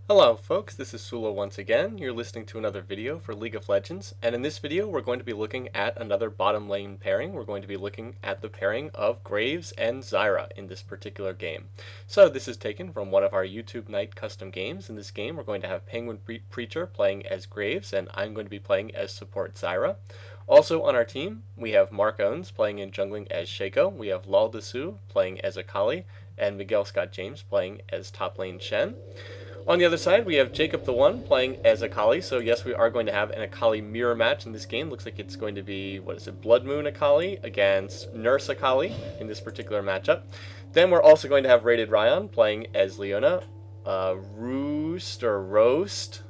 Hello folks, this is Sullla once again. You're listening to another video for League of Legends, and in this video we're going to be looking at another bottom lane pairing. We're going to be looking at the pairing of Graves and Zyra in this particular game. So this is taken from one of our YouTube night custom games. In this game we're going to have Penguin Preacher playing as Graves, and I'm going to be playing as support Zyra. Also on our team we have Mark Owens playing in jungling as Shaco, we have Laldasu playing as Akali, and Miguel Scott James playing as top lane Shen. On the other side, we have Jacob the One playing as Akali. So yes, we are going to have an Akali mirror match in this game. Looks like it's going to be, Blood Moon Akali against Nurse Akali in this particular matchup. Then we're also going to have Rated Ryan playing as Leona. Roost or Roast.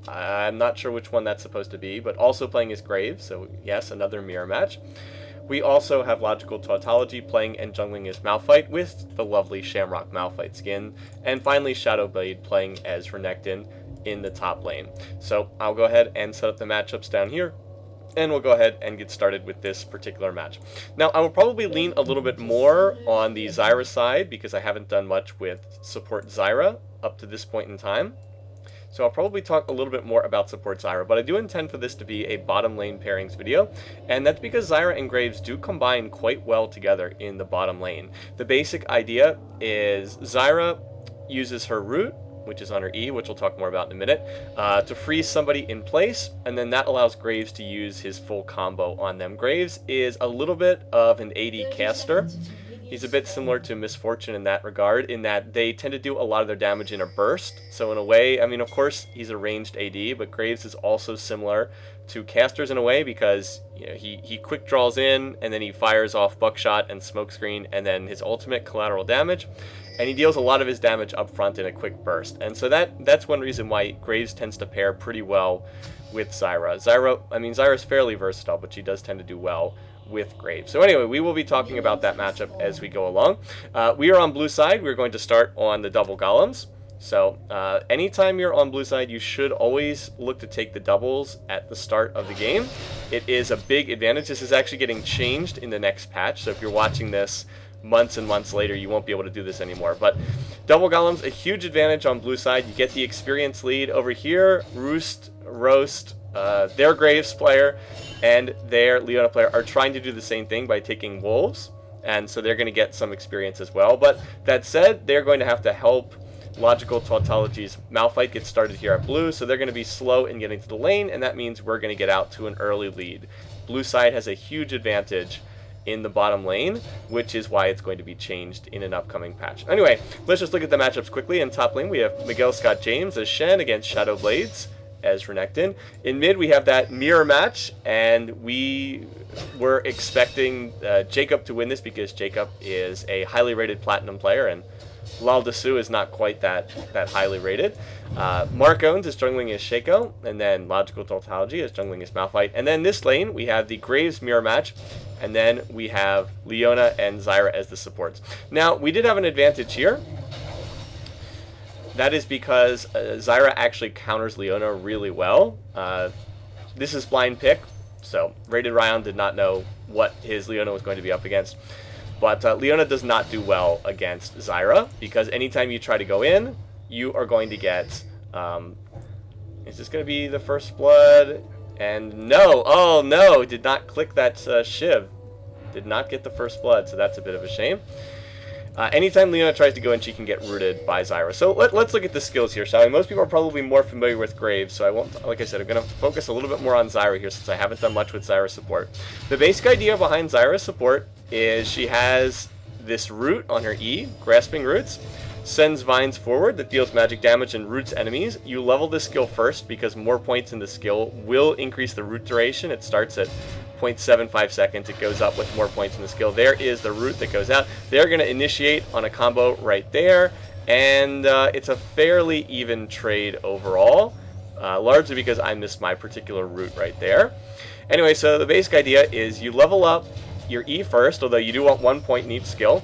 I'm not sure which one that's supposed to be, but also playing as Graves. So yes, another mirror match. We also have Logical Tautology playing and jungling as Malphite with the lovely Shamrock Malphite skin. And finally Shadowblade playing as Renekton in the top lane. So I'll go ahead and set up the matchups down here, and we'll go ahead and get started with this particular match. Now I will probably lean a little bit more on the Zyra side because I haven't done much with support Zyra up to this point in time. So I'll probably talk a little bit more about support Zyra, but I do intend for this to be a bottom lane pairings video, and that's because Zyra and Graves do combine quite well together in the bottom lane. The basic idea is Zyra uses her root, which is on her E, which we'll talk more about in a minute, to freeze somebody in place, and then that allows Graves to use his full combo on them. Graves is a little bit of an AD caster. He's a bit similar to Misfortune in that regard, in that they tend to do a lot of their damage in a burst. So in a way, I mean, of course, he's a ranged AD, but Graves is also similar to casters in a way because he quick draws in, and then he fires off Buckshot and Smokescreen, and then his ultimate collateral damage, and he deals a lot of his damage up front in a quick burst. And so that's one reason why Graves tends to pair pretty well with Zyra. Zyra's fairly versatile, but she does tend to do well with Graves. So anyway, we will be talking about that matchup as we go along. We are on blue side. We're going to start on the double golems. So anytime you're on blue side, you should always look to take the doubles at the start of the game. It is a big advantage. This is actually getting changed in the next patch. So if you're watching this months and months later, you won't be able to do this anymore. But double golems, a huge advantage on blue side. You get the experience lead. Over here, Roast, their Graves player and their Leona player are trying to do the same thing by taking wolves, and so they're going to get some experience as well. But that said, they're going to have to help Logical Tautology's Malphite get started here at blue, so they're going to be slow in getting to the lane, and that means we're going to get out to an early lead. Blue side has a huge advantage in the bottom lane, which is why it's going to be changed in an upcoming patch. Anyway, let's just look at the matchups quickly. In top lane, we have Miguel Scott James as Shen against Shadowblades as Renekton. In mid, we have that mirror match, and we were expecting Jacob to win this because Jacob is a highly rated platinum player, and Laldasu is not quite that highly rated. Mark Owens is jungling as Shaco, and then Logical Tautology is jungling as Malphite. And then this lane, we have the Graves mirror match, and then we have Leona and Zyra as the supports. Now, we did have an advantage here. That is because Zyra actually counters Leona really well. This is blind pick, so Rated Ryan did not know what his Leona was going to be up against. But Leona does not do well against Zyra, because anytime you try to go in, you are going to get... is this going to be the first blood? And no! Oh no! Did not click that Shiv. Did not get the first blood, so that's a bit of a shame. Anytime Leona tries to go in, she can get rooted by Zyra. So let's look at the skills here, shall we? Most people are probably more familiar with Graves, so I won't, like I said, I'm going to focus a little bit more on Zyra here since I haven't done much with Zyra support. The basic idea behind Zyra's support is she has this root on her E, Grasping Roots, sends vines forward that deals magic damage and roots enemies. You level this skill first because more points in the skill will increase the root duration. It starts at 0.75 seconds. It goes up with more points in the skill. There is the root that goes out. They're going to initiate on a combo right there, and it's a fairly even trade overall, largely because I missed my particular root right there. Anyway, so the basic idea is you level up your E first, although you do want 1 point in each skill.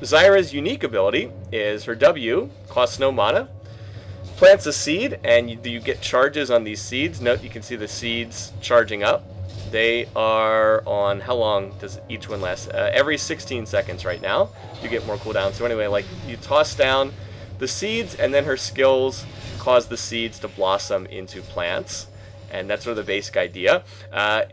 Zyra's unique ability is her W, costs no mana, plants a seed, and you get charges on these seeds. Note you can see the seeds charging up. They are on, how long does each one last? Every 16 seconds right now. You get more cooldown. So anyway, like, you toss down the seeds, and then her skills cause the seeds to blossom into plants. And that's sort of the basic idea.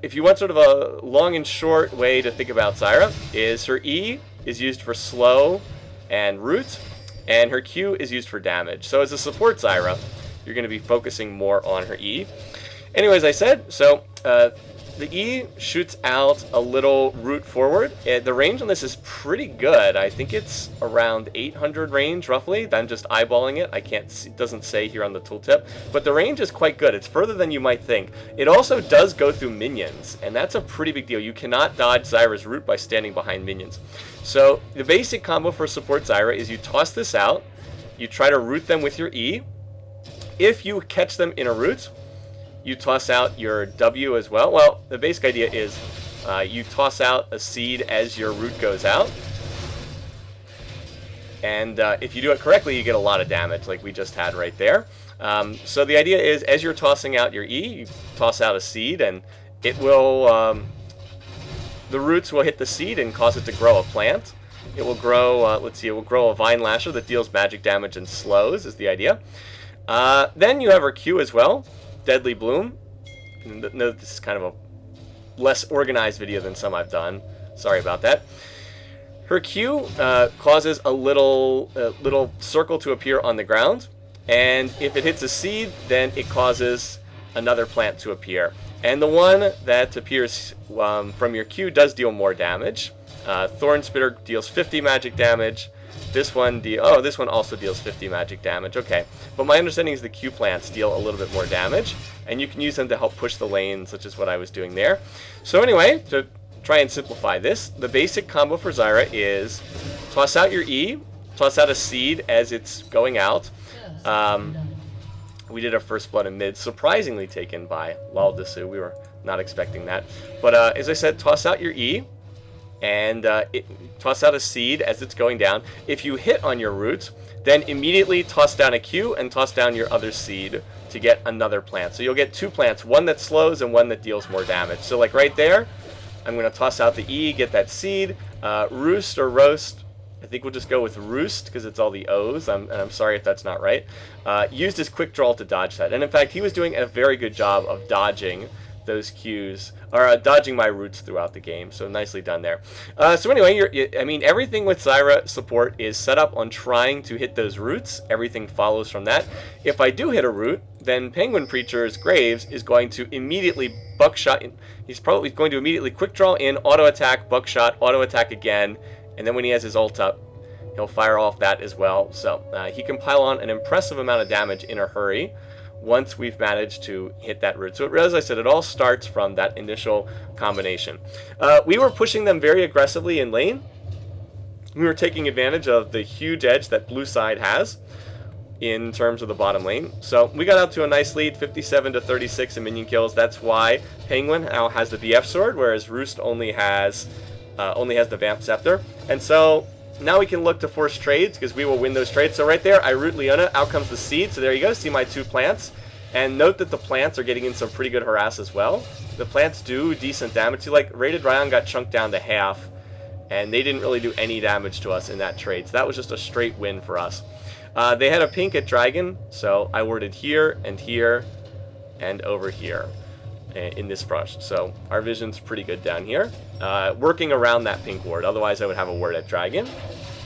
If you want sort of a long and short way to think about Zyra, is her E is used for slow and root, and her Q is used for damage. So as a support Zyra, you're going to be focusing more on her E. Anyway, as I said, so the E shoots out a little root forward. The range on this is pretty good. I think it's around 800 range, roughly. I'm just eyeballing it. I can't see, it doesn't say here on the tooltip. But the range is quite good. It's further than you might think. It also does go through minions, and that's a pretty big deal. You cannot dodge Zyra's root by standing behind minions. So the basic combo for support Zyra is you toss this out. You try to root them with your E. If you catch them in a root, you toss out your W as well. Well, the basic idea is you toss out a seed as your root goes out. And if you do it correctly, you get a lot of damage like we just had right there. So the idea is as you're tossing out your E, you toss out a seed and it will, the roots will hit the seed and cause it to grow a plant. It will grow, let's see, it will grow a vine lasher that deals magic damage and slows is the idea. Then you have her Q as well. Deadly Bloom. Note this is kind of a less organized video than some I've done. Sorry about that. Her Q causes a little circle to appear on the ground, and if it hits a seed, then it causes another plant to appear. And the one that appears from your Q does deal more damage. Thorn Spitter deals 50 magic damage. This one this one also deals 50 magic damage. Okay, but my understanding is the Q plants deal a little bit more damage, and you can use them to help push the lane, such as what I was doing there. So anyway, to try and simplify this, the basic combo for Zyra is toss out your E, toss out a seed as it's going out. We did our first blood in mid, surprisingly taken by Laldasu. We were not expecting that. But as I said, toss out your E, and toss out a seed as it's going down. If you hit on your root, then immediately toss down a Q and toss down your other seed to get another plant. So you'll get two plants, one that slows and one that deals more damage. So like right there, I'm going to toss out the E, get that seed. Roost or roast, I think we'll just go with roost because it's all the O's, and I'm sorry if that's not right. Used his quick draw to dodge that. And in fact, he was doing a very good job of dodging those Qs, or dodging my roots throughout the game, so nicely done there. So anyway, I mean, everything with Zyra support is set up on trying to hit those roots. Everything follows from that. If I do hit a root, then Penguin Preacher's Graves is going to immediately buckshot. He's probably going to immediately quick draw in, auto attack, buckshot, auto attack again, and then when he has his ult up, he'll fire off that as well. So he can pile on an impressive amount of damage in a hurry once we've managed to hit that root. So as I said, it all starts from that initial combination. We were pushing them very aggressively in lane. We were taking advantage of the huge edge that blue side has in terms of the bottom lane. So we got out to a nice lead, 57 to 36 in minion kills. That's why Penguin now has the BF sword, whereas Roost only has the Vamp Scepter. And so now we can look to force trades because we will win those trades. So right there, I root Leona, out comes the seed. So there you go, see my two plants. And note that the plants are getting in some pretty good harass as well. The plants do decent damage. See, like, Rated Ryan got chunked down to half, and they didn't really do any damage to us in that trade. So that was just a straight win for us. They had a pink at Dragon, so I warded here and over here in this brush. So our vision's pretty good down here. Working around that pink ward, otherwise I would have a ward at Dragon.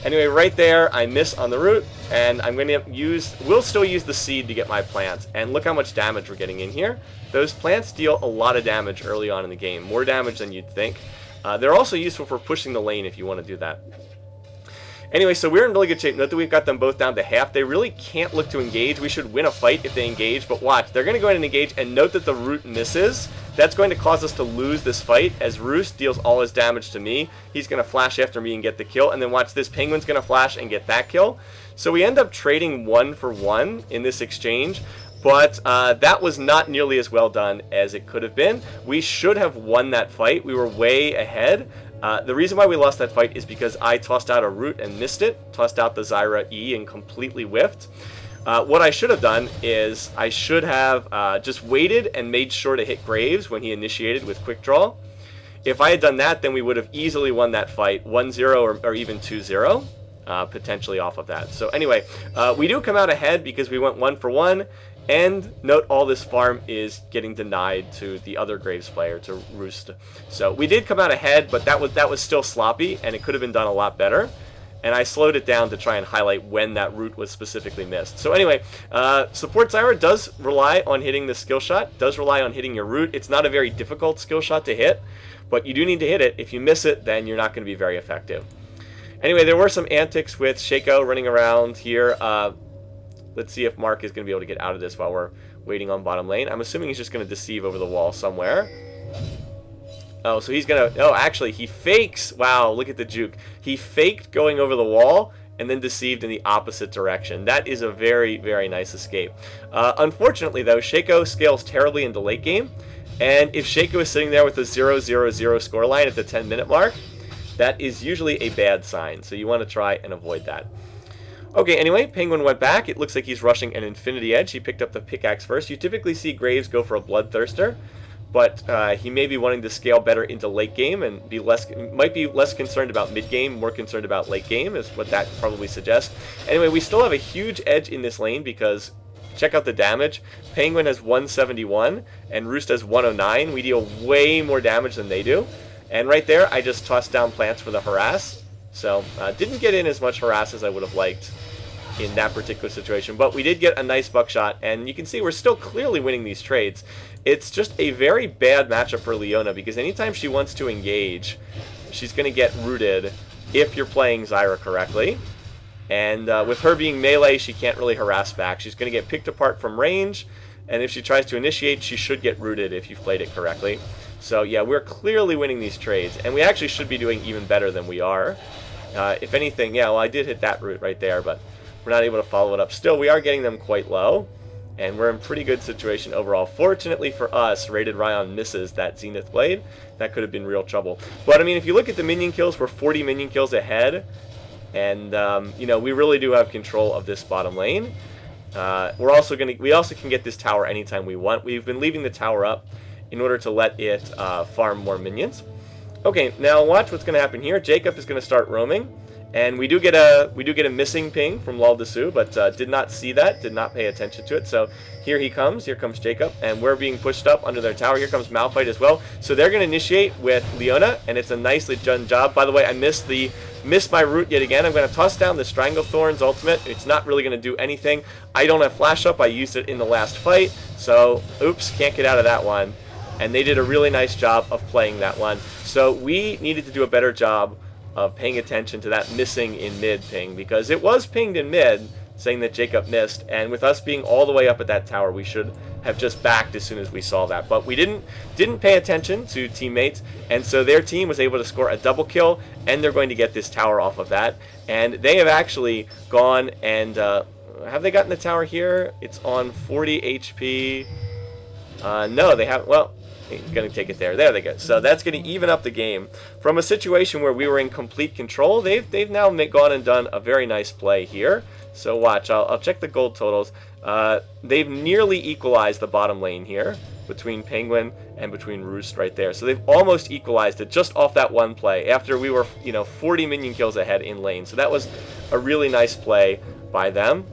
Anyway, right there, I miss on the root, and I'm going to we'll still use the seed to get my plants. And look how much damage we're getting in here. Those plants deal a lot of damage early on in the game, more damage than you'd think. They're also useful for pushing the lane if you want to do that. Anyway, so we're in really good shape. Note that we've got them both down to half. They really can't look to engage. We should win a fight if they engage, but watch. They're going to go ahead and engage, and note that the root misses. That's going to cause us to lose this fight, as Roost deals all his damage to me. He's going to flash after me and get the kill, and then watch this. Penguin's going to flash and get that kill. So we end up trading 1 for 1 in this exchange, but that was not nearly as well done as it could have been. We should have won that fight. We were way ahead. The reason why we lost that fight is because I tossed out a root and missed it, tossed out the Zyra E and completely whiffed. What I should have done is I should have just waited and made sure to hit Graves when he initiated with quick draw. If I had done that, then we would have easily won that fight 1-0 or even 2-0. potentially off of that. So anyway, we do come out ahead because we went 1 for 1. And note all this farm is getting denied to the other Graves player, to Roost. So we did come out ahead, but that was still sloppy, and it could have been done a lot better. And I slowed it down to try and highlight when that root was specifically missed. So anyway, Support Zyra does rely on hitting the skill shot, does rely on hitting your root. It's not a very difficult skill shot to hit, but you do need to hit it. If you miss it, then you're not going to be very effective. Anyway, there were some antics with Shaco running around here. Let's see if Mark is going to be able to get out of this while we're waiting on bottom lane. I'm assuming he's just going to deceive over the wall somewhere. Oh, so he's going to... Oh, actually, he fakes. Wow, look at the juke. He faked going over the wall and then deceived in the opposite direction. That is a very, very nice escape. Unfortunately, though, Shaco scales terribly into late game. And if Shaco is sitting there with a 0-0-0 scoreline at the 10-minute mark, that is usually a bad sign. So you want to try and avoid that. Okay, anyway, Penguin went back. It looks like he's rushing an Infinity Edge. He picked up the pickaxe first. You typically see Graves go for a Bloodthirster, but he may be wanting to scale better into late game and might be less concerned about mid game, more concerned about late game, is what that probably suggests. Anyway, we still have a huge edge in this lane because check out the damage. Penguin has 171 and Roost has 109. We deal way more damage than they do. And right there, I just tossed down plants for the harass. So didn't get in as much harass as I would have liked in that particular situation, but we did get a nice buckshot, and you can see we're still clearly winning these trades. It's just a very bad matchup for Leona because anytime she wants to engage, she's going to get rooted if you're playing Zyra correctly. And with her being melee, she can't really harass back. She's going to get picked apart from range, and if she tries to initiate, she should get rooted if you've played it correctly. So yeah, we're clearly winning these trades, and we actually should be doing even better than we are. If anything, yeah, well, I did hit that root right there, but we're not able to follow it up. Still, we are getting them quite low, and we're in pretty good situation overall. Fortunately for us, Rated Ryan misses that Zenith Blade. That could have been real trouble. But, I mean, if you look at the minion kills, we're 40 minion kills ahead, and, you know, we really do have control of this bottom lane. We also can get this tower anytime we want. We've been leaving the tower up in order to let it farm more minions. Okay, now watch what's going to happen here. Jacob is going to start roaming, and we do get a missing ping from Lol Desu, but did not see that, did not pay attention to it. So here he comes. Here comes Jacob, and we're being pushed up under their tower. Here comes Malphite as well. So they're going to initiate with Leona, and it's a nicely done job. By the way, I missed my root yet again. I'm going to toss down the Stranglethorn's ultimate. It's not really going to do anything. I don't have flash up. I used it in the last fight, so oops, can't get out of that one. And they did a really nice job of playing that one. So we needed to do a better job of paying attention to that missing in mid ping, because it was pinged in mid saying that Jacob missed, and with us being all the way up at that tower, we should have just backed as soon as we saw that. But we didn't pay attention to teammates, and so their team was able to score a double kill, and they're going to get this tower off of that. And they have actually gone and have they gotten the tower here? It's on 40 HP. No, they haven't. Well, going to take it there. There they go. So that's going to even up the game. From a situation where we were in complete control, they've now gone and done a very nice play here. So watch. I'll check the gold totals. They've nearly equalized the bottom lane here between Penguin and between Roost right there. So they've almost equalized it just off that one play after we were, 40 minion kills ahead in lane. So that was a really nice play by them.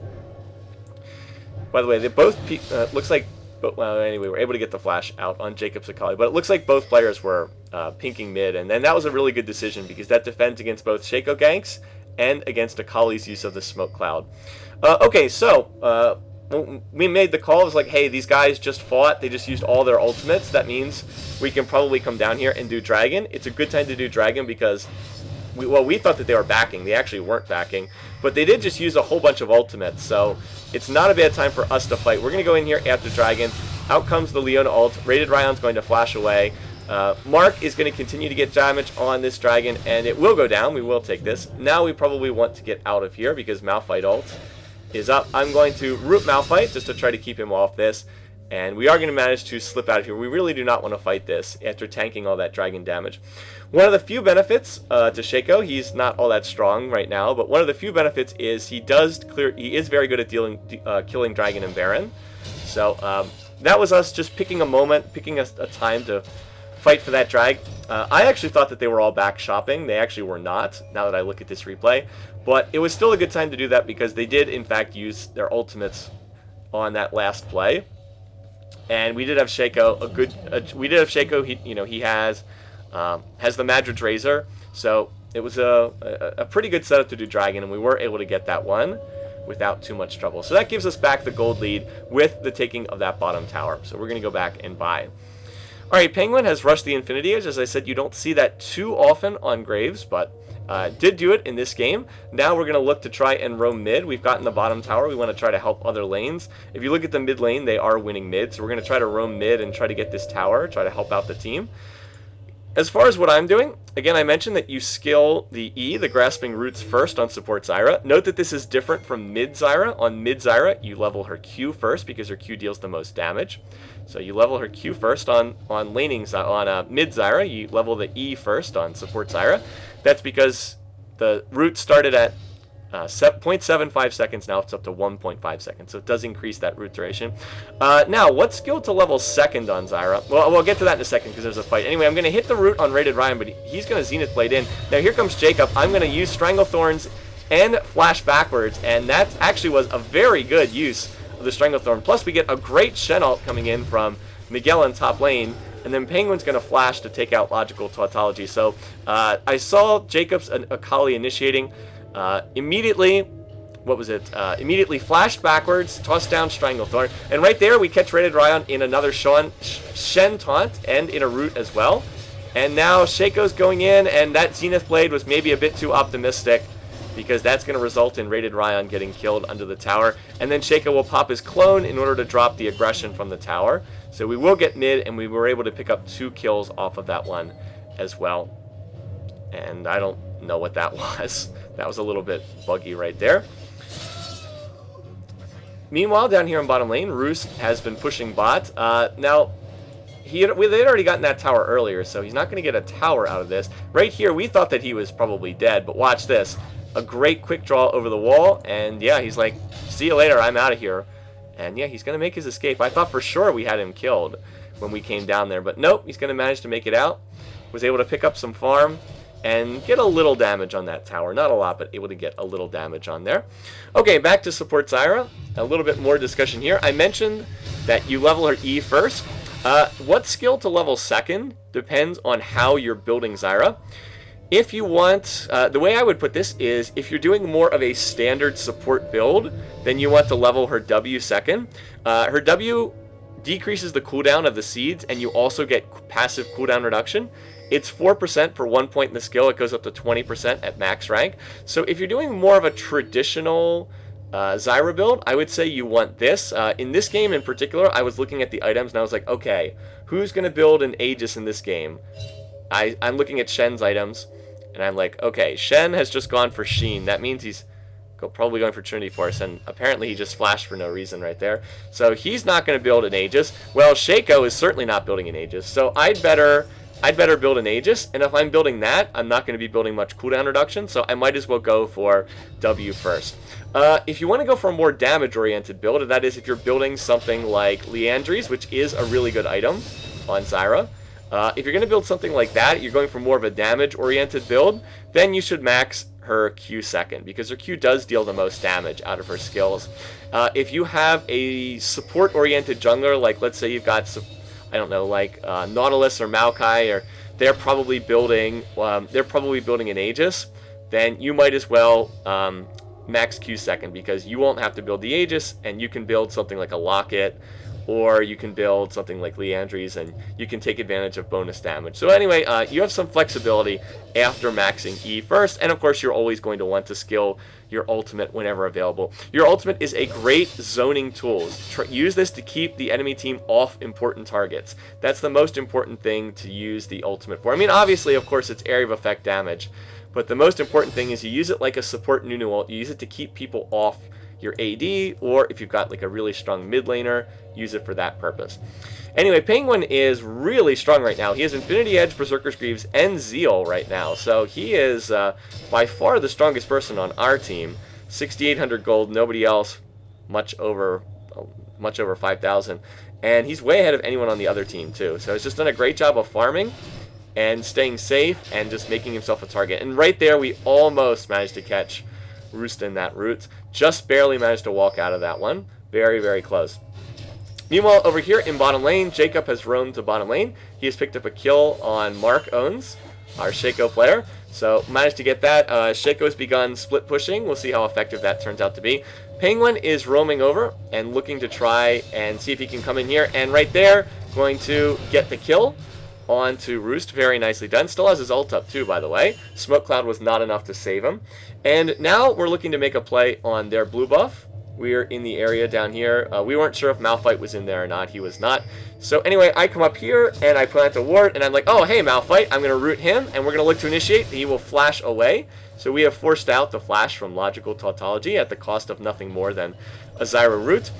By the way, they both looks like. But well, anyway, we're able to get the flash out on Jacob Sakali. But it looks like both players were pinking mid, and then that was a really good decision because that defends against both Shaco ganks and against Akali's use of the smoke cloud. Okay, so we made the call. It was like, hey, these guys just fought. They just used all their ultimates. That means we can probably come down here and do Dragon. It's a good time to do Dragon because we thought that they were backing. They actually weren't backing. But they did just use a whole bunch of ultimates, so it's not a bad time for us to fight. We're going to go in here after Dragon. Out comes the Leona ult. Rated Ryan's going to flash away. Mark is going to continue to get damage on this Dragon, and it will go down. We will take this. Now we probably want to get out of here because Malphite ult is up. I'm going to root Malphite just to try to keep him off this. And we are going to manage to slip out of here. We really do not want to fight this after tanking all that Dragon damage. One of the few benefits to Shaco, he's not all that strong right now, but one of the few benefits is he is very good at killing Dragon and Baron. So that was us just picking a moment, picking a time to fight for that drag. I actually thought that they were all back shopping. They actually were not, now that I look at this replay. But it was still a good time to do that because they did, in fact, use their ultimates on that last play. And we did have Shaco we did have Shaco. He has the Madrid's Razor, so it was a pretty good setup to do Dragon, and we were able to get that one without too much trouble. So that gives us back the gold lead with the taking of that bottom tower. So we're going to go back and buy. All right, Penguin has rushed the Infinity Edge. As I said, you don't see that too often on Graves, but did do it in this game. Now we're going to look to try and roam mid. We've gotten the bottom tower. We want to try to help other lanes. If you look at the mid lane, they are winning mid, so we're going to try to roam mid and try to get this tower, try to help out the team. As far as what I'm doing, again, I mentioned that you skill the E, the Grasping Roots, first on Support Zyra. Note that this is different from mid Zyra. On mid Zyra, you level her Q first because her Q deals the most damage. So you level her Q first on laning mid Zyra. You level the E first on Support Zyra. That's because the root started at 0.75 seconds. Now it's up to 1.5 seconds, so it does increase that root duration. Now, what skill to level second on Zyra? Well, we'll get to that in a second because there's a fight. Anyway, I'm going to hit the root on Rated Ryan, but he's going to Zenith Blade in. Now here comes Jacob. I'm going to use Strangle Thorns and Flash backwards, and that actually was a very good use of the Strangle Thorn. Plus, we get a great Shen ult coming in from Miguel in top lane. And then Penguin's going to flash to take out Logical Tautology. So I saw Jacob's Akali initiating. Immediately flashed backwards, tossed down Stranglethorn. And right there, we catch Rated Ryan in another Shen taunt and in a root as well. And now Shaco's going in, and that Zenith Blade was maybe a bit too optimistic because that's going to result in Rated Ryan getting killed under the tower. And then Shaco will pop his clone in order to drop the aggression from the tower. So we will get mid, and we were able to pick up 2 kills off of that one as well. And I don't know what that was. That was a little bit buggy right there. Meanwhile, down here in bottom lane, Roost has been pushing bot. Now, they'd already gotten that tower earlier, so he's not going to get a tower out of this. Right here, we thought that he was probably dead, but watch this. A great quick draw over the wall, and yeah, he's like, see you later, I'm out of here. And yeah, he's going to make his escape. I thought for sure we had him killed when we came down there, but nope, he's going to manage to make it out. Was able to pick up some farm and get a little damage on that tower. Not a lot, but able to get a little damage on there. Okay, back to Support Zyra. A little bit more discussion here. I mentioned that you level her E first. What skill to level second depends on how you're building Zyra. If you want, the way I would put this is, if you're doing more of a standard support build, then you want to level her W second. Her W decreases the cooldown of the seeds, and you also get passive cooldown reduction. It's 4% for 1 point in the skill. It goes up to 20% at max rank. So if you're doing more of a traditional Zyra build, I would say you want this. In this game in particular, I was looking at the items, and I was like, okay, who's going to build an Aegis in this game? I'm looking at Shen's items, and I'm like, okay, Shen has just gone for Sheen. That means he's probably going for Trinity Force, and apparently he just flashed for no reason right there. So he's not going to build an Aegis. Well, Shaco is certainly not building an Aegis, so I'd better build an Aegis, and if I'm building that, I'm not going to be building much cooldown reduction, so I might as well go for W first. If you want to go for a more damage-oriented build, and that is if you're building something like Liandry's, which is a really good item on Zyra, if you're going to build something like that, you're going for more of a damage-oriented build, then you should max her Q second, because her Q does deal the most damage out of her skills. If you have a support-oriented jungler, like let's say you've got, I don't know, like Nautilus or Maokai, or they're probably building an Aegis, then you might as well max Q second, because you won't have to build the Aegis, and you can build something like a Locket, or you can build something like Liandry's, and you can take advantage of bonus damage. So anyway, you have some flexibility after maxing E first, and of course you're always going to want to skill your ultimate whenever available. Your ultimate is a great zoning tool. Use this to keep the enemy team off important targets. That's the most important thing to use the ultimate for. I mean, obviously, of course, it's area of effect damage, but the most important thing is you use it like a support Nunu ult. You use it to keep people off your AD, or if you've got like a really strong mid laner, use it for that purpose. Anyway, Penguin is really strong right now. He has Infinity Edge, Berserker's Greaves, and Zeal right now. So he is by far the strongest person on our team. 6,800 gold, nobody else much over 5,000. And he's way ahead of anyone on the other team, too. So he's just done a great job of farming and staying safe and just making himself a target. And right there, we almost managed to catch Roost in that route. Just barely managed to walk out of that one. Very, very close. Meanwhile, over here in bottom lane, Jacob has roamed to bottom lane. He has picked up a kill on Mark Owens, our Shaco player. So managed to get that. Shaco has begun split pushing. We'll see how effective that turns out to be. Penguin is roaming over and looking to try and see if he can come in here. And right there, going to get the kill onto Roost. Very nicely done. Still has his ult up too, by the way. Smoke Cloud was not enough to save him. And now we're looking to make a play on their blue buff. We're in the area down here. We weren't sure if Malphite was in there or not. He was not. So anyway, I come up here and I plant a ward and I'm like, oh, hey, Malphite. I'm going to root him and we're going to look to initiate. He will flash away. So we have forced out the flash from logical tautology at the cost of nothing more than a Zyra root.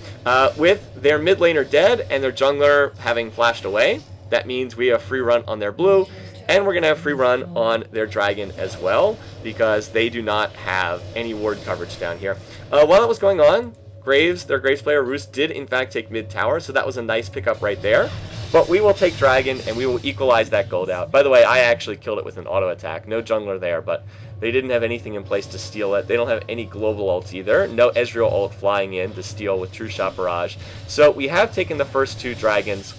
With their mid laner dead and their jungler having flashed away, that means we have free run on their blue. And we're going to have free run on their dragon as well, because they do not have any ward coverage down here. While that was going on, their Graves player, Roost, did in fact take mid tower, so that was a nice pickup right there. But we will take dragon, and we will equalize that gold out. By the way, I actually killed it with an auto attack. No jungler there, but they didn't have anything in place to steal it. They don't have any global ult either. No Ezreal ult flying in to steal with True Shot Barrage. So we have taken the first two dragons,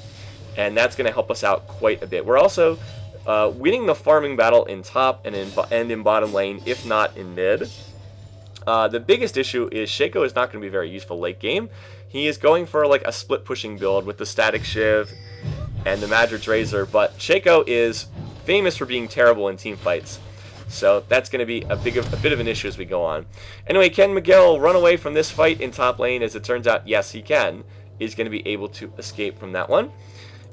and that's going to help us out quite a bit. We're also winning the farming battle in top and in bottom lane, if not in mid. The biggest issue is Shaco is not going to be very useful late game. He is going for like a split pushing build with the Static Shiv and the Madrid's Razor, but Shaco is famous for being terrible in team fights. So that's going to be a bit of an issue as we go on. Anyway, can Miguel run away from this fight in top lane? As it turns out, yes, he can. He's going to be able to escape from that one.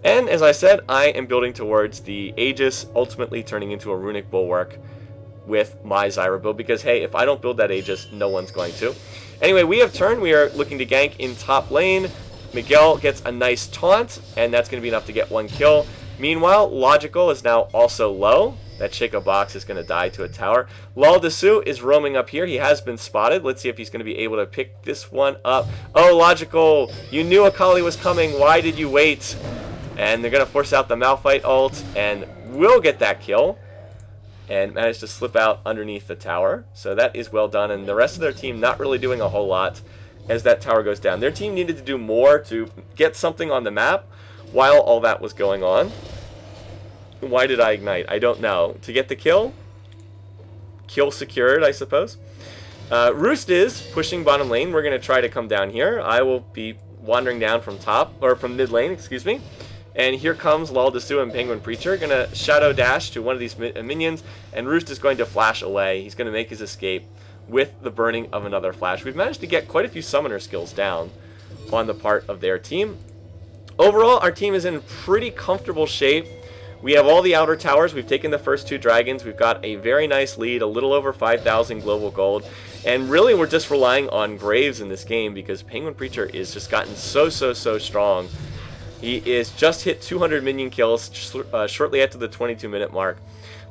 And as I said, I am building towards the Aegis, ultimately turning into a Runic Bulwark with my Zyra build, because hey, if I don't build that Aegis, no one's going to. Anyway, we have turned. We are looking to gank in top lane. Miguel gets a nice taunt, and that's going to be enough to get one kill. Meanwhile, Logical is now also low. That Shaco box is going to die to a tower. Lal Desu is roaming up here. He has been spotted. Let's see if he's going to be able to pick this one up. Oh, Logical, you knew Akali was coming. Why did you wait? And they're going to force out the Malphite ult, and will get that kill, and manage to slip out underneath the tower. So that is well done, and the rest of their team not really doing a whole lot as that tower goes down. Their team needed to do more to get something on the map while all that was going on. Why did I ignite? I don't know. To get the kill? Kill secured, I suppose. Roost is pushing bottom lane. We're going to try to come down here. I will be wandering down from top, or from mid lane, excuse me. And here comes Lal Desu and Penguin Preacher. Going to Shadow Dash to one of these minions, and Roost is going to flash away. He's going to make his escape with the burning of another flash. We've managed to get quite a few summoner skills down on the part of their team. Overall, our team is in pretty comfortable shape. We have all the outer towers. We've taken the first two dragons. We've got a very nice lead, a little over 5,000 global gold. And really, we're just relying on Graves in this game, because Penguin Preacher is just gotten so strong. He is just hit 200 minion kills shortly after the 22-minute mark.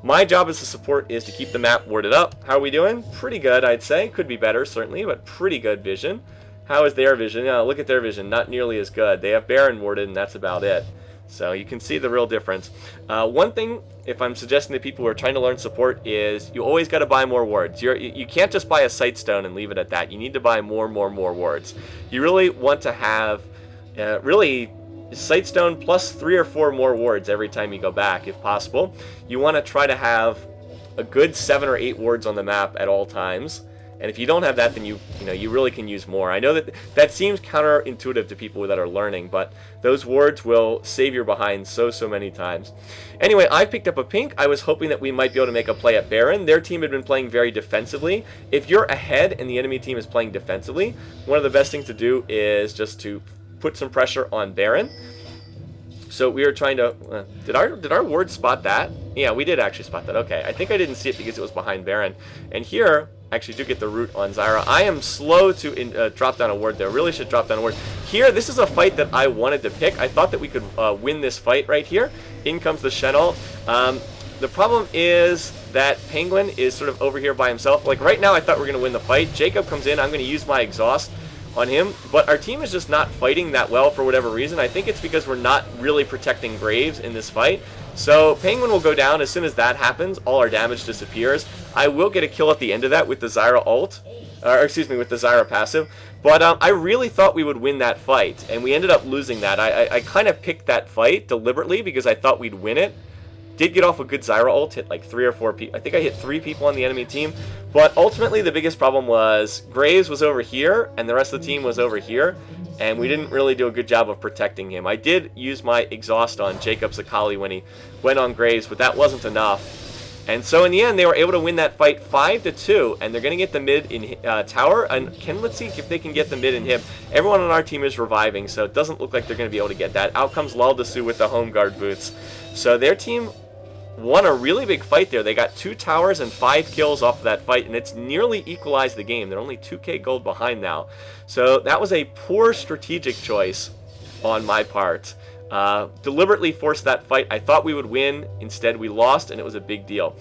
My job as a support is to keep the map warded up. How are we doing? Pretty good, I'd say. Could be better, certainly, but pretty good vision. How is their vision? Look at their vision. Not nearly as good. They have Baron warded, and that's about it. So you can see the real difference. One thing, if I'm suggesting to people who are trying to learn support, is you always got to buy more wards. You can't just buy a Sightstone and leave it at that. You need to buy more wards. You really want to have, Sightstone plus 3 or 4 more wards every time you go back, if possible. You want to try to have a good 7 or 8 wards on the map at all times. And if you don't have that, then you really can use more. I know that seems counterintuitive to people that are learning, but those wards will save your behind so many times. Anyway, I picked up a pink. I was hoping that we might be able to make a play at Baron. Their team had been playing very defensively. If you're ahead and the enemy team is playing defensively, one of the best things to do is just to put some pressure on Baron. So we are trying to... did our ward spot that? Yeah, we did actually spot that. Okay, I think I didn't see it because it was behind Baron. And here, I actually do get the root on Zyra. I am slow to drop down a ward there. Really should drop down a ward. Here, this is a fight that I wanted to pick. I thought that we could win this fight right here. In comes the Shen ult. The problem is that Penguin is sort of over here by himself. Like right now, I thought we were going to win the fight. Jacob comes in. I'm going to use my exhaust. on him, but our team is just not fighting that well for whatever reason. I think it's because we're not really protecting Graves in this fight. So Penguin will go down. As soon as that happens, all our damage disappears. I will get a kill at the end of that with the Zyra ult, or excuse me, with the Zyra passive. But I really thought we would win that fight, and we ended up losing that. I kind of picked that fight deliberately because I thought we'd win it. Did get off a good Zyra ult, hit like 3 or 4 people. I think I hit 3 people on the enemy team. But ultimately, the biggest problem was Graves was over here, and the rest of the team was over here. And we didn't really do a good job of protecting him. I did use my exhaust on Jacob Sakali when he went on Graves, but that wasn't enough. And so in the end, they were able to win that fight 5-2, and they're going to get the mid in tower. And let's see if they can get the mid in him. Everyone on our team is reviving, so it doesn't look like they're going to be able to get that. Out comes Laldasu with the home guard boots. So their team won a really big fight there. They got 2 towers and 5 kills off of that fight, and it's nearly equalized the game. They're only 2k gold behind now. So that was a poor strategic choice on my part. Deliberately forced that fight. I thought we would win. Instead, we lost, and it was a big deal.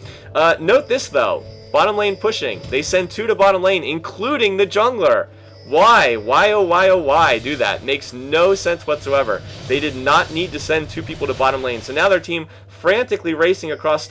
Note this, though. Bottom lane pushing. They send 2 to bottom lane, including the jungler. Why? Why, oh, why, oh, why do that? Makes no sense whatsoever. They did not need to send 2 people to bottom lane. So now their team frantically racing across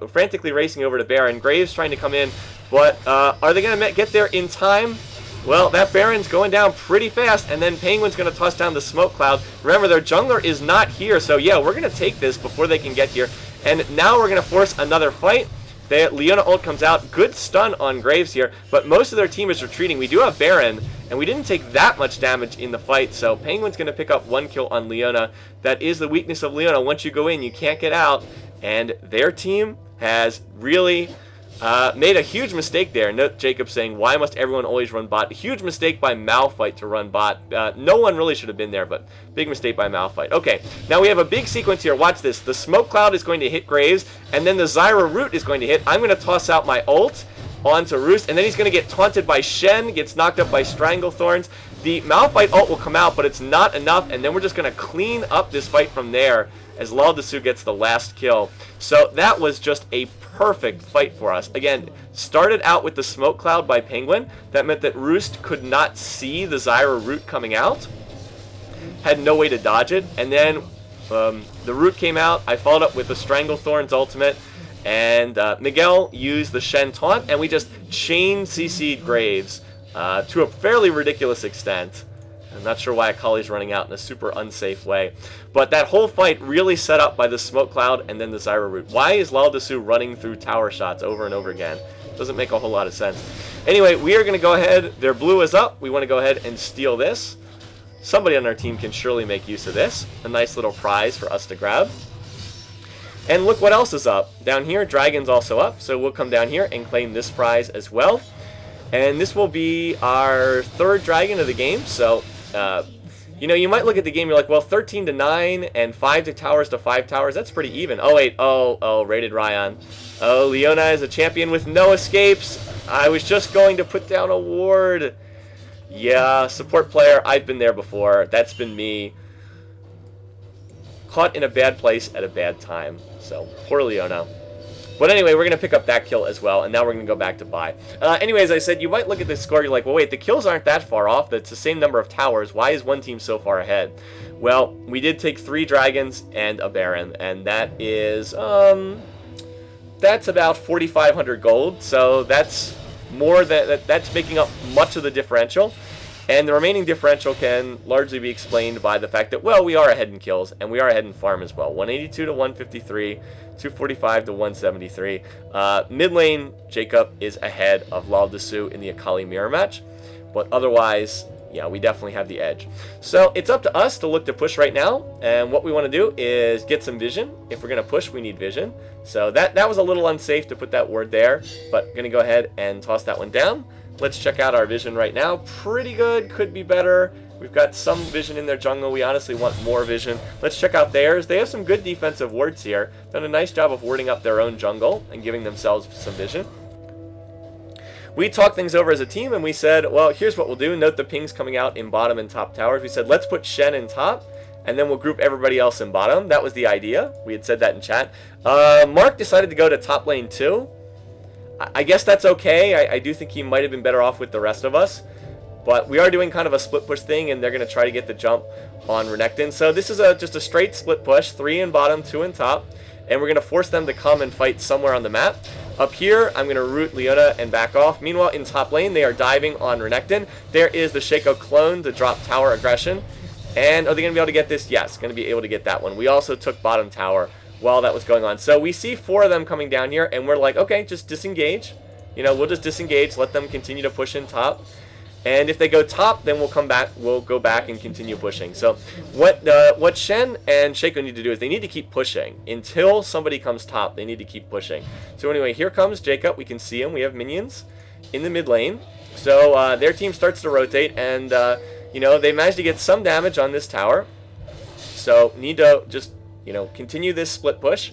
frantically racing over to Baron. Graves trying to come in, but are they going to get there in time? Well, that Baron's going down pretty fast, and then Penguin's going to toss down the smoke cloud. Remember, their jungler is not here, so yeah, we're going to take this before they can get here. And now we're going to force another fight. Leona ult comes out. Good stun on Graves here, but most of their team is retreating. We do have Baron, and we didn't take that much damage in the fight, so Penguin's going to pick up 1 kill on Leona. That is the weakness of Leona. Once you go in, you can't get out, and their team has really made a huge mistake there. Note Jacob saying, why must everyone always run bot? A huge mistake by Malphite to run bot. No one really should have been there, but big mistake by Malphite. Okay, now we have a big sequence here. Watch this. The smoke cloud is going to hit Graves, and then the Zyra root is going to hit. I'm going to toss out my ult onto Roost, and then he's going to get taunted by Shen, gets knocked up by Stranglethorns. The Malphite ult will come out, but it's not enough, and then we're just going to clean up this fight from there as Laldasu gets the last kill. So that was just a perfect fight for us. Again, started out with the smoke cloud by Penguin. That meant that Roost could not see the Zyra root coming out. Had no way to dodge it. And then the root came out. I followed up with the Stranglethorn's ultimate. And Miguel used the Shen taunt. And we just chain CC'd Graves to a fairly ridiculous extent. I'm not sure why Akali's running out in a super unsafe way. But that whole fight really set up by the smoke cloud and then the Zyra root. Why is Laldasu running through tower shots over and over again? Doesn't make a whole lot of sense. Anyway, we are going to go ahead. Their blue is up. We want to go ahead and steal this. Somebody on our team can surely make use of this. A nice little prize for us to grab. And look what else is up. Down here, Dragon's also up. So we'll come down here and claim this prize as well. And this will be our 3rd dragon of the game. So you know, you might look at the game, you're like, well, 13-9 and 5 towers to 5 towers, that's pretty even. Oh, wait, rated Ryan. Oh, Leona is a champion with no escapes. I was just going to put down a ward. Yeah, support player, I've been there before. That's been me. Caught in a bad place at a bad time. So, poor Leona. But anyway, we're going to pick up that kill as well, and now we're going to go back to buy. Anyway, as I said, you might look at the score, you're like, well, wait, the kills aren't that far off. That's the same number of towers. Why is one team so far ahead? Well, we did take 3 dragons and a baron, and that is, that's about 4,500 gold. So that's more than, that's making up much of the differential. And the remaining differential can largely be explained by the fact that, well, we are ahead in kills, and we are ahead in farm as well. 182 to 153, 245 to 173. Mid lane, Jacob is ahead of Laldasu in the Akali mirror match. But otherwise, yeah, we definitely have the edge. So it's up to us to look to push right now. And what we want to do is get some vision. If we're going to push, we need vision. So that was a little unsafe to put that word there. But going to go ahead and toss that one down. Let's check out our vision right now. Pretty good, could be better. We've got some vision in their jungle. We honestly want more vision. Let's check out theirs. They have some good defensive wards here. Done a nice job of warding up their own jungle and giving themselves some vision. We talked things over as a team and we said, well, here's what we'll do. Note the pings coming out in bottom and top towers. We said, let's put Shen in top and then we'll group everybody else in bottom. That was the idea. We had said that in chat. Mark decided to go to top lane too. I guess that's okay. I do think he might have been better off with the rest of us. But we are doing kind of a split push thing, and they're going to try to get the jump on Renekton. So this is just a straight split push, 3 in bottom, 2 in top. And we're going to force them to come and fight somewhere on the map. Up here, I'm going to root Leona and back off. Meanwhile, in top lane, they are diving on Renekton. There is the Shaco clone to drop tower aggression. And are they going to be able to get this? Yes, going to be able to get that one. We also took bottom tower while that was going on. So we see 4 of them coming down here, and we're like, okay, just disengage. You know, we'll just disengage, let them continue to push in top. And if they go top, then we'll come back. We'll go back and continue pushing. So what Shen and Shaco need to do is they need to keep pushing until somebody comes top. They need to keep pushing. So anyway, here comes Jacob. We can see him. We have minions in the mid lane. So their team starts to rotate, and you know, they managed to get some damage on this tower. So need to just, you know, continue this split push.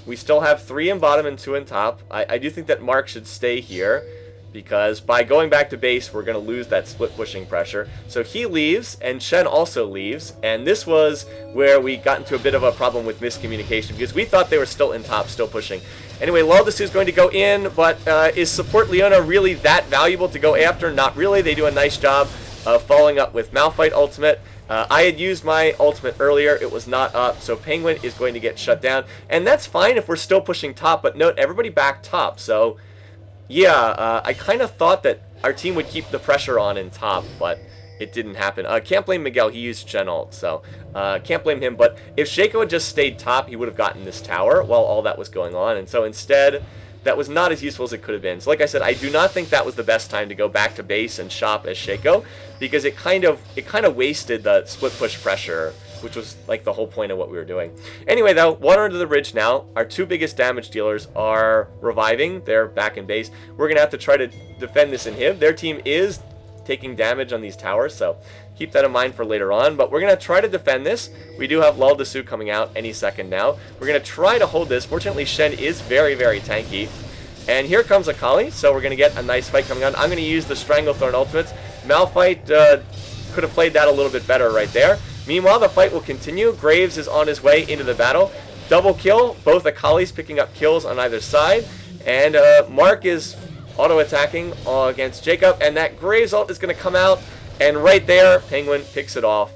We still have 3 in bottom and 2 in top. I do think that Mark should stay here, because by going back to base, we're going to lose that split pushing pressure. So he leaves, and Shen also leaves, and this was where we got into a bit of a problem with miscommunication, because we thought they were still in top, still pushing. Anyway, Laldasu is going to go in, but is support Leona really that valuable to go after? Not really. They do a nice job of following up with Malphite ultimate. I had used my ultimate earlier. It was not up, so Penguin is going to get shut down. And that's fine if we're still pushing top, but note, everybody back top, so... yeah, I kind of thought that our team would keep the pressure on in top, but it didn't happen. Can't blame Miguel. He used Gen ult, so can't blame him. But if Shaco had just stayed top, he would have gotten this tower while all that was going on. And so instead, that was not as useful as it could have been. So like I said, I do not think that was the best time to go back to base and shop as Shaco, because it kind of wasted the split push pressure, which was like the whole point of what we were doing. Anyway, though, water under the bridge now. Our 2 biggest damage dealers are reviving. They're back in base. We're going to have to try to defend this inhib. Their team is taking damage on these towers, so keep that in mind for later on. But we're going to try to defend this. We do have Laldasu coming out any second now. We're going to try to hold this. Fortunately, Shen is very, very tanky. And here comes Akali, so we're going to get a nice fight coming on. I'm going to use the Stranglethorn ultimates. Malphite could have played that a little bit better right there. Meanwhile, the fight will continue. Graves is on his way into the battle. Double kill. Both Akali's picking up kills on either side. And Mark is auto-attacking against Jacob. And that Graves ult is going to come out. And right there, Penguin picks it off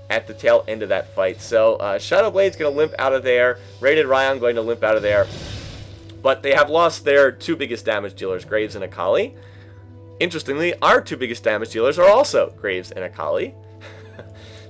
at the tail end of that fight. So Shadowblade's going to limp out of there. Rated Ryan going to limp out of there. But they have lost their 2 biggest damage dealers, Graves and Akali. Interestingly, our 2 biggest damage dealers are also Graves and Akali.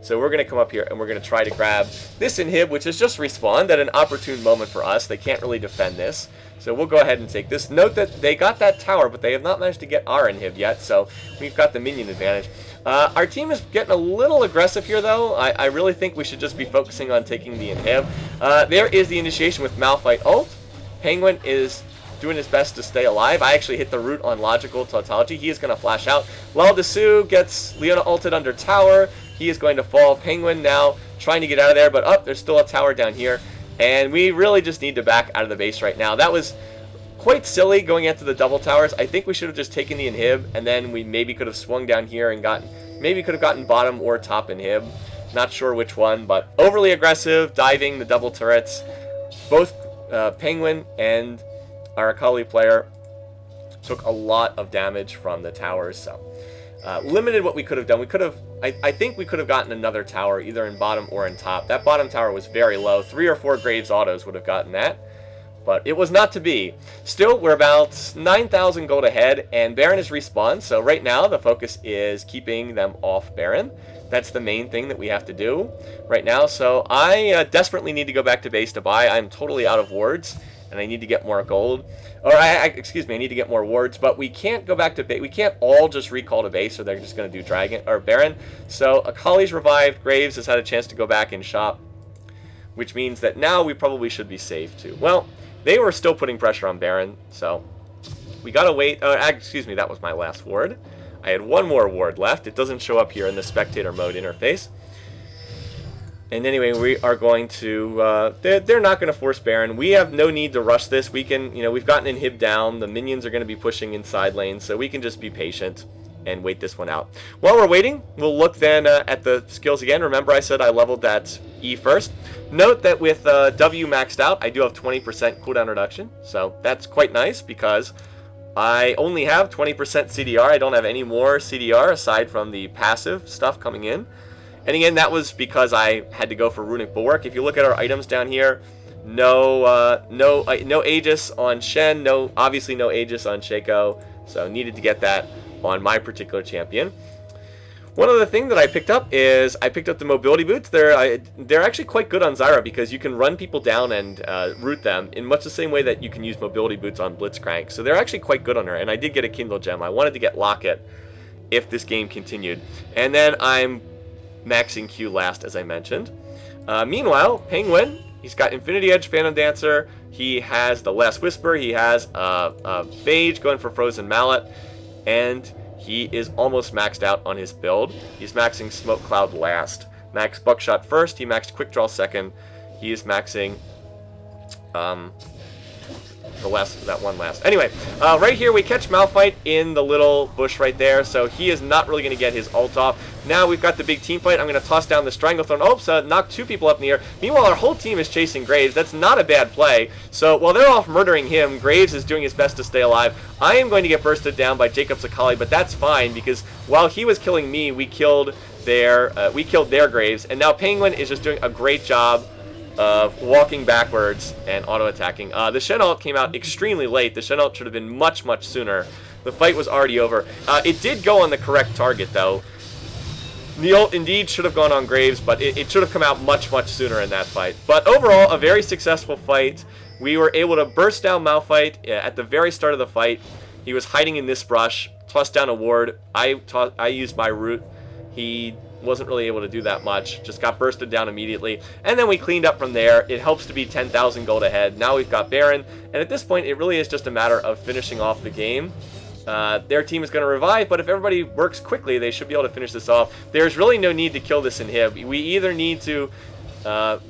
So we're going to come up here and we're going to try to grab this inhib, which has just respawned at an opportune moment for us. They can't really defend this. So we'll go ahead and take this. Note that they got that tower, but they have not managed to get our inhib yet. So we've got the minion advantage. Our team is getting a little aggressive here, though. I really think we should just be focusing on taking the inhib. There is the initiation with Malphite ult. Penguin is doing his best to stay alive. I actually hit the root on logical tautology. He is going to flash out. Laldasu gets Leona ulted under tower. He is going to fall. Penguin now trying to get out of there, but there's still a tower down here. And we really just need to back out of the base right now. That was quite silly going into the double towers. I think we should have just taken the inhib, and then we maybe could have swung down here and maybe could have gotten bottom or top inhib. Not sure which one, but overly aggressive, diving the double turrets. Both Penguin and our Akali player took a lot of damage from the towers, so limited what we could have done. We could have, I think we could have gotten another tower either in bottom or in top. That bottom tower was very low. 3 or 4 Graves autos would have gotten that, but it was not to be. Still, we're about 9,000 gold ahead, and Baron is respawned, so right now the focus is keeping them off Baron. That's the main thing that we have to do right now. So I desperately need to go back to base to buy. I'm totally out of wards, and I need to get more gold. Or, excuse me, I need to get more wards. But we can't go back to base. We can't all just recall to base, or they're just going to do Dragon or Baron. So Akali's revived. Graves has had a chance to go back and shop, which means that now we probably should be safe too. Well, they were still putting pressure on Baron, so we got to wait. Excuse me, that was my last ward. I had one more ward left. It doesn't show up here in the spectator mode interface. And anyway, we are going to, they're not going to force Baron. We have no need to rush this. We can, we've gotten inhib down. The minions are going to be pushing inside lanes, so we can just be patient and wait this one out. While we're waiting, we'll look then at the skills again. Remember I said I leveled that E first. Note that with W maxed out, I do have 20% cooldown reduction. So that's quite nice because I only have 20% CDR. I don't have any more CDR aside from the passive stuff coming in. And again, that was because I had to go for Runic Bulwark. If you look at our items down here, no Aegis on Shen, obviously no Aegis on Shaco, so needed to get that on my particular champion. One other thing that I picked up is I picked up the mobility boots. They're actually quite good on Zyra because you can run people down and root them in much the same way that you can use mobility boots on Blitzcrank. So they're actually quite good on her, and I did get a Kindle gem. I wanted to get Locket if this game continued. And then I'm maxing Q last, as I mentioned. Meanwhile, Penguin, he's got Infinity Edge, Phantom Dancer, he has the Last Whisper, he has Phage going for Frozen Mallet, and he is almost maxed out on his build. He's maxing Smoke Cloud last. Max Buckshot first, he maxed Quick Draw second, he is maxing that one last. Anyway, right here we catch Malphite in the little bush right there, so he is not really going to get his ult off. Now we've got the big team fight. I'm going to toss down the Stranglethorn. Oops, knocked 2 people up in the air. Meanwhile, our whole team is chasing Graves. That's not a bad play. So while they're off murdering him, Graves is doing his best to stay alive. I am going to get bursted down by Jacob's Akali, but that's fine because while he was killing me, we killed their Graves, and now Penguin is just doing a great job of walking backwards and auto-attacking. The Shen ult came out extremely late. The Shen ult should have been much, much sooner. The fight was already over. It did go on the correct target, though. The ult indeed should have gone on Graves, but it should have come out much, much sooner in that fight. But overall, a very successful fight. We were able to burst down Malphite at the very start of the fight. He was hiding in this brush, tossed down a ward. I used my root. He wasn't really able to do that much, just got bursted down immediately, and then we cleaned up from there. It helps to be 10,000 gold ahead. Now we've got Baron, and at this point it really is just a matter of finishing off the game. Their team is going to revive, but if everybody works quickly, they should be able to finish this off. There's really no need to kill this inhib. We either need to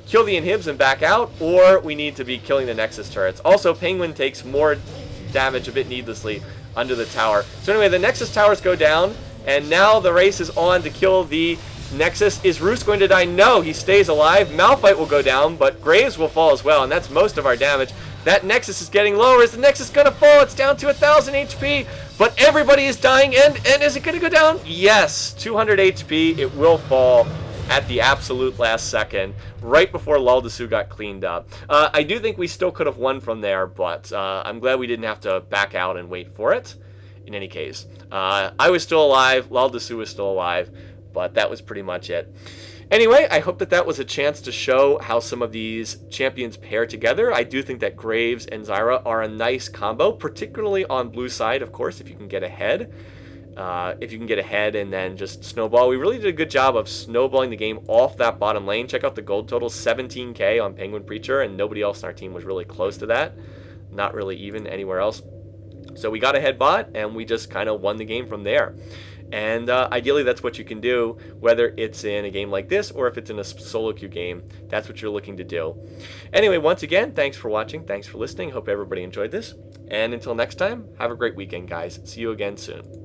kill the inhibs and back out, or we need to be killing the Nexus turrets. Also, Penguin takes more damage a bit needlessly under the tower. So anyway, the Nexus towers go down, and now the race is on to kill the Nexus. Is Roos going to die? No, he stays alive. Malphite will go down, but Graves will fall as well, and that's most of our damage. That Nexus is getting lower. Is the Nexus going to fall? It's down to 1,000 HP, but everybody is dying, and is it going to go down? Yes, 200 HP. It will fall at the absolute last second, right before Luldasu got cleaned up. I do think we still could have won from there, but I'm glad we didn't have to back out and wait for it. In any case, I was still alive, Luldasu was still alive, but that was pretty much it. Anyway, I hope that was a chance to show how some of these champions pair together. I do think that Graves and Zyra are a nice combo, particularly on blue side, of course, if you can get ahead. If you can get ahead and then just snowball. We really did a good job of snowballing the game off that bottom lane. Check out the gold total, 17k on Penguin Preacher, and nobody else on our team was really close to that. Not really even anywhere else. So we got ahead bot, and we just kind of won the game from there. And ideally, that's what you can do, whether it's in a game like this or if it's in a solo queue game. That's what you're looking to do. Anyway, once again, thanks for watching. Thanks for listening. Hope everybody enjoyed this. And until next time, have a great weekend, guys. See you again soon.